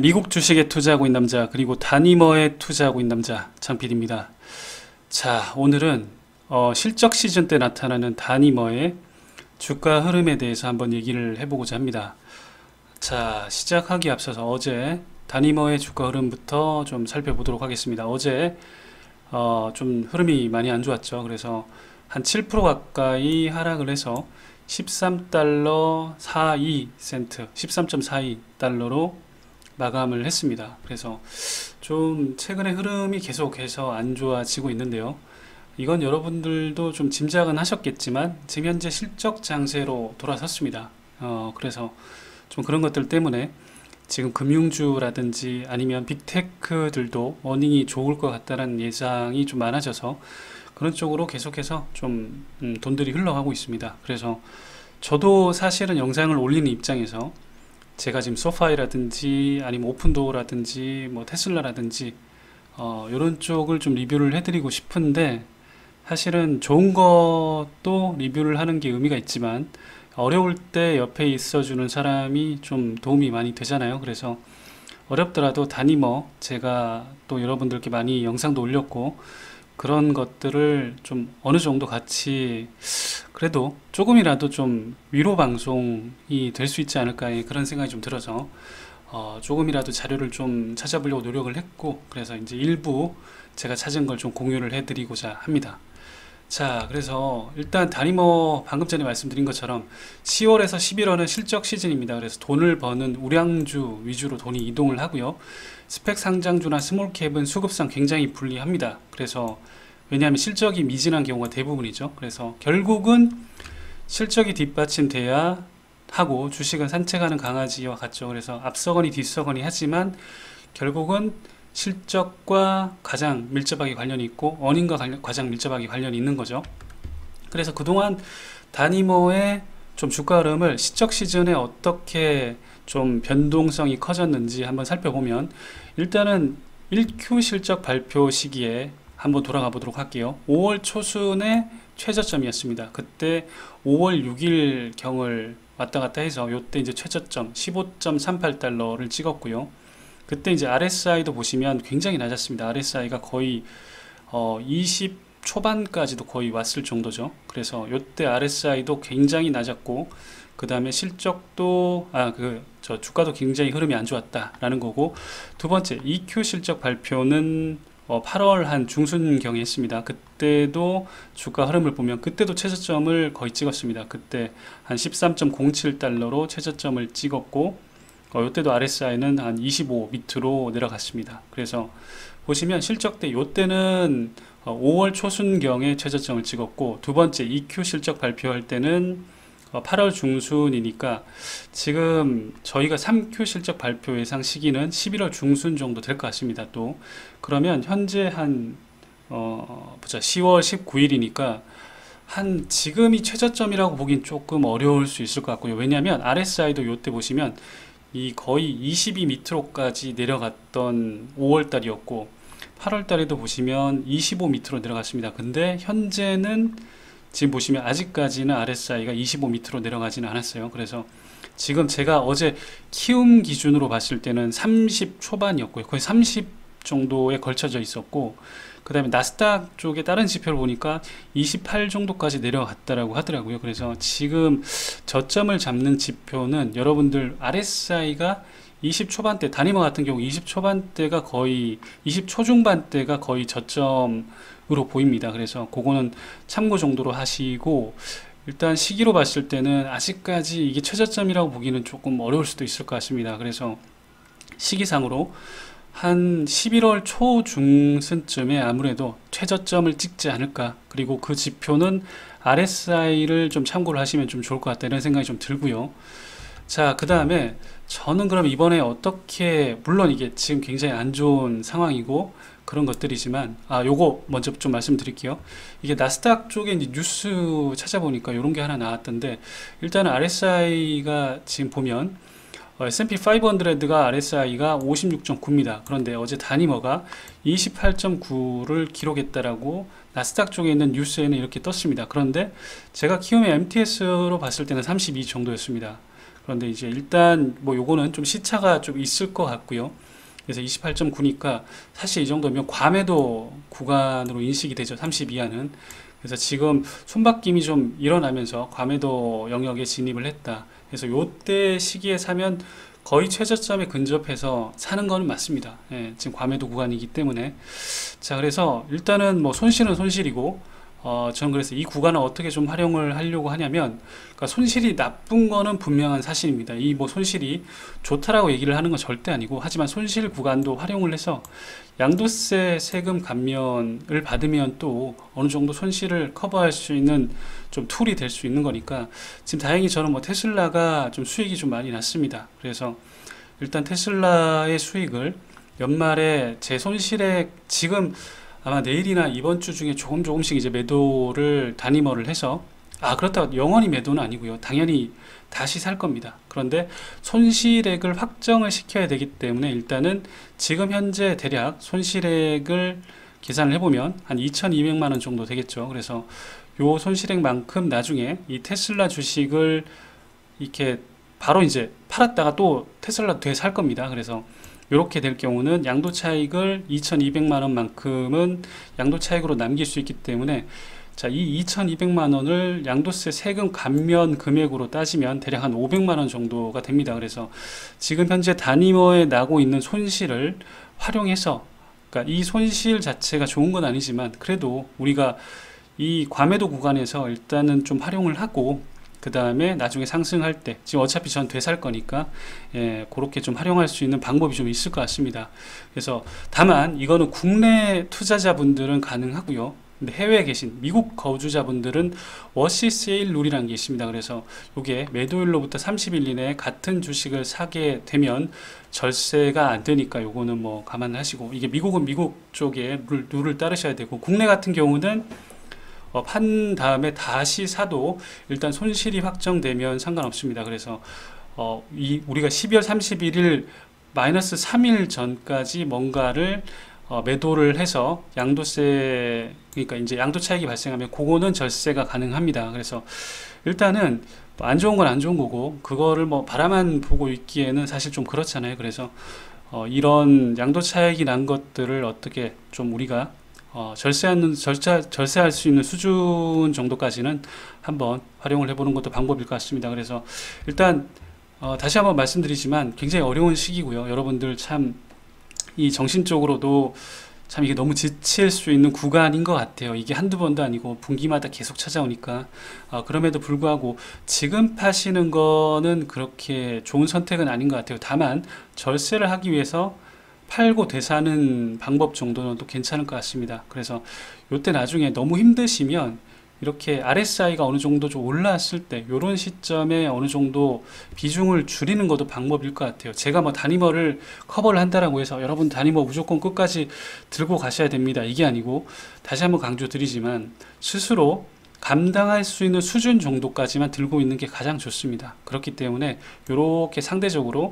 미국 주식에 투자하고 있는 남자, 그리고 다니머에 투자하고 있는 남자 장필입니다. 자, 오늘은 실적 시즌 때 나타나는 다니머의 주가 흐름에 대해서 한번 얘기를 해보고자 합니다. 자, 시작하기 앞서서 어제 다니머의 주가 흐름부터 좀 살펴보도록 하겠습니다. 어제 좀 흐름이 많이 안 좋았죠. 그래서 한 7% 가까이 하락을 해서 13달러 42센트, 13.42달러로 마감을 했습니다. 그래서 좀 최근에 흐름이 계속해서 안 좋아지고 있는데요. 이건 여러분들도 좀 짐작은 하셨겠지만 지금 현재 실적 장세로 돌아섰습니다. 그래서 좀 그런 것들 때문에 지금 금융주라든지 아니면 빅테크들도 어닝이 좋을 것 같다는 예상이 좀 많아져서 그런 쪽으로 계속해서 좀 돈들이 흘러가고 있습니다. 그래서 저도 사실은 영상을 올리는 입장에서 제가 지금 소파이라든지 아니면 오픈도어라든지 뭐 테슬라라든지 이런 쪽을 좀 리뷰를 해드리고 싶은데 사실은 좋은 것도 리뷰를 하는 게 의미가 있지만 어려울 때 옆에 있어주는 사람이 좀 도움이 많이 되잖아요. 그래서 어렵더라도 다니머 제가 또 여러분들께 많이 영상도 올렸고 그런 것들을 좀 어느 정도 같이 그래도 조금이라도 좀 위로 방송이 될 수 있지 않을까 그런 생각이 좀 들어서 조금이라도 자료를 좀 찾아보려고 노력을 했고 그래서 이제 일부 제가 찾은 걸 좀 공유를 해드리고자 합니다. 자, 그래서 일단 다니머 방금 전에 말씀드린 것처럼 10월에서 11월은 실적 시즌입니다. 그래서 돈을 버는 우량주 위주로 돈이 이동을 하고요. 스펙 상장주나 스몰캡은 수급상 굉장히 불리합니다. 그래서 왜냐하면 실적이 미진한 경우가 대부분이죠. 그래서 결국은 실적이 뒷받침돼야 하고 주식은 산책하는 강아지와 같죠. 그래서 앞서거니 뒤서거니 하지만 결국은 실적과 가장 밀접하게 관련이 있고 어닝과 가장 밀접하게 관련이 있는 거죠. 그래서 그동안 다니머의 좀 주가 흐름을 시적 시즌에 어떻게 좀 변동성이 커졌는지 한번 살펴보면 일단은 1Q 실적 발표 시기에 한번 돌아가 보도록 할게요. 5월 초순의 최저점이었습니다. 그때 5월 6일 경을 왔다 갔다 해서 이때 이제 최저점 15.38달러를 찍었고요. 그때 이제 RSI도 보시면 굉장히 낮았습니다. RSI가 거의 20 초반까지도 거의 왔을 정도죠. 그래서 이때 RSI도 굉장히 낮았고 그 다음에 실적도 주가도 굉장히 흐름이 안 좋았다라는 거고 두 번째 EQ 실적 발표는 8월 한 중순경에 했습니다. 그때도 주가 흐름을 보면 그때도 최저점을 거의 찍었습니다. 그때 한 13.07달러로 최저점을 찍었고 이때도 RSI는 한 25 밑으로 내려갔습니다. 그래서 보시면 실적 때 이때는 5월 초순경에 최저점을 찍었고 두 번째 EQ 실적 발표할 때는 8월 중순이니까 지금 저희가 3Q 실적 발표 예상 시기는 11월 중순 정도 될 것 같습니다. 또 그러면 현재 한 10월 19일이니까 한 지금이 최저점이라고 보긴 조금 어려울 수 있을 것 같고요. 왜냐하면 RSI도 이때 보시면 이 거의 22 밑으로까지 내려갔던 5월 달이었고 8월 달에도 보시면 25 밑으로 내려갔습니다. 근데 현재는 지금 보시면 아직까지는 RSI가 25 밑으로 내려가지는 않았어요. 그래서 지금 제가 어제 키움 기준으로 봤을 때는 30 초반이었고요. 거의 30 정도에 걸쳐져 있었고 그 다음에 나스닥 쪽에 다른 지표를 보니까 28 정도까지 내려갔다라고 하더라고요. 그래서 지금 저점을 잡는 지표는 여러분들 RSI가 20 초반대, 다니머 같은 경우 20 초반대가 거의 20 초중반대가 거의 저점으로 보입니다. 그래서 그거는 참고 정도로 하시고 일단 시기로 봤을 때는 아직까지 이게 최저점이라고 보기는 조금 어려울 수도 있을 것 같습니다. 그래서 시기상으로 한 11월 초중순쯤에 아무래도 최저점을 찍지 않을까. 그리고 그 지표는 RSI를 좀 참고를 하시면 좀 좋을 것 같다 이런 생각이 좀 들고요. 자, 그 다음에 저는 그럼 이번에 어떻게 물론 이게 지금 굉장히 안 좋은 상황이고 그런 것들이지만 요거 먼저 좀 말씀드릴게요. 이게 나스닥 쪽에 이제 뉴스 찾아보니까 이런 게 하나 나왔던데 일단은 RSI가 지금 보면 S&P 500가 RSI가 56.9입니다. 그런데 어제 다니머가 28.9를 기록했다라고 나스닥 쪽에 있는 뉴스에는 이렇게 떴습니다. 그런데 제가 키움의 MTS로 봤을 때는 32 정도였습니다. 그런데 이제 일단 뭐 요거는 좀 시차가 좀 있을 것 같고요. 그래서 28.9니까 사실 이 정도면 과매도 구간으로 인식이 되죠. 30 이하는. 그래서 지금 손바뀜이 좀 일어나면서 과매도 영역에 진입을 했다. 그래서 요때 시기에 사면 거의 최저점에 근접해서 사는 거는 맞습니다. 예, 지금 과매도 구간이기 때문에. 자, 그래서 일단은 뭐 손실은 손실이고, 저는 그래서 이 구간을 어떻게 좀 활용을 하려고 하냐면, 그러니까 손실이 나쁜 거는 분명한 사실입니다. 이 뭐 손실이 좋다라고 얘기를 하는 건 절대 아니고, 하지만 손실 구간도 활용을 해서 양도세 세금 감면을 받으면 또 어느 정도 손실을 커버할 수 있는 좀 툴이 될 수 있는 거니까, 지금 다행히 저는 뭐 테슬라가 좀 수익이 좀 많이 났습니다. 그래서 일단 테슬라의 수익을 연말에 제 손실액 지금 아마 내일이나 이번 주 중에 조금씩 이제 매도를 단위머를 해서, 그렇다고 영원히 매도는 아니고요. 당연히 다시 살 겁니다. 그런데 손실액을 확정을 시켜야 되기 때문에 일단은 지금 현재 대략 손실액을 계산을 해보면 한 2,200만 원 정도 되겠죠. 그래서 요 손실액만큼 나중에 이 테슬라 주식을 이렇게 바로 이제 팔았다가 또 테슬라 되살 겁니다. 그래서 이렇게 될 경우는 양도 차익을 2,200만 원만큼은 양도 차익으로 남길 수 있기 때문에, 자, 이 2,200만 원을 양도세 세금 감면 금액으로 따지면 대략 한 500만 원 정도가 됩니다. 그래서 지금 현재 단위머에 나고 있는 손실을 활용해서, 그러니까 이 손실 자체가 좋은 건 아니지만 그래도 우리가 이 과매도 구간에서 일단은 좀 활용을 하고, 그 다음에 나중에 상승할 때, 지금 어차피 전 되살 거니까, 그렇게 좀 활용할 수 있는 방법이 좀 있을 것 같습니다. 그래서 다만 이거는 국내 투자자분들은 가능하고요. 근데 해외에 계신 미국 거주자분들은 워시 세일 룰이라는 게 있습니다. 그래서 이게 매도일로부터 30일 이내에 같은 주식을 사게 되면 절세가 안 되니까 요거는 뭐 감안하시고, 이게 미국은 미국 쪽의 룰을 따르셔야 되고, 국내 같은 경우는 판 다음에 다시 사도 일단 손실이 확정되면 상관없습니다. 그래서 우리가 12월 31일 마이너스 3일 전까지 뭔가를 매도를 해서 양도세, 그러니까 이제 양도 차익이 발생하면 그거는 절세가 가능합니다. 그래서 일단은 안 좋은 건 안 좋은 거고, 그거를 뭐 바라만 보고 있기에는 사실 좀 그렇잖아요. 그래서 이런 양도 차익이 난 것들을 어떻게 좀 우리가 절세할 수 있는 수준 정도까지는 한번 활용을 해보는 것도 방법일 것 같습니다. 그래서 일단 다시 한번 말씀드리지만 굉장히 어려운 시기고요. 여러분들 참 이 정신적으로도 참 이게 너무 지칠 수 있는 구간인 것 같아요. 이게 한두 번도 아니고 분기마다 계속 찾아오니까. 그럼에도 불구하고 지금 파시는 거는 그렇게 좋은 선택은 아닌 것 같아요. 다만 절세를 하기 위해서 팔고 되사는 방법 정도는 또 괜찮을 것 같습니다. 그래서 요때 나중에 너무 힘드시면 이렇게 RSI가 어느 정도 좀 올라왔을 때 요런 시점에 어느 정도 비중을 줄이는 것도 방법일 것 같아요. 제가 뭐 단위머를 커버를 한다라고 해서 여러분 단위머 무조건 끝까지 들고 가셔야 됩니다, 이게 아니고, 다시 한번 강조드리지만 스스로 감당할 수 있는 수준 정도까지만 들고 있는 게 가장 좋습니다. 그렇기 때문에 이렇게 상대적으로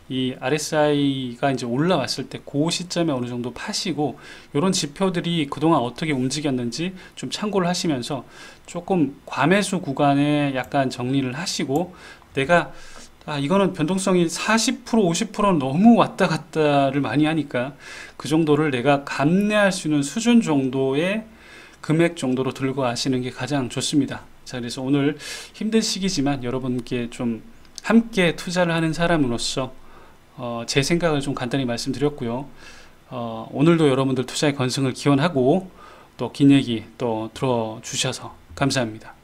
이 RSI가 이제 올라왔을 때 그 시점에 어느 정도 파시고, 이런 지표들이 그동안 어떻게 움직였는지 좀 참고를 하시면서 조금 과매수 구간에 약간 정리를 하시고, 내가 이거는 변동성이 40% 50%는 너무 왔다 갔다를 많이 하니까 그 정도를 내가 감내할 수 있는 수준 정도의 금액 정도로 들고 가시는 게 가장 좋습니다. 자, 그래서 오늘 힘든 시기지만 여러분께 좀 함께 투자를 하는 사람으로서 제 생각을 좀 간단히 말씀드렸고요. 오늘도 여러분들 투자의 건승을 기원하고 또 긴 얘기 또 들어주셔서 감사합니다.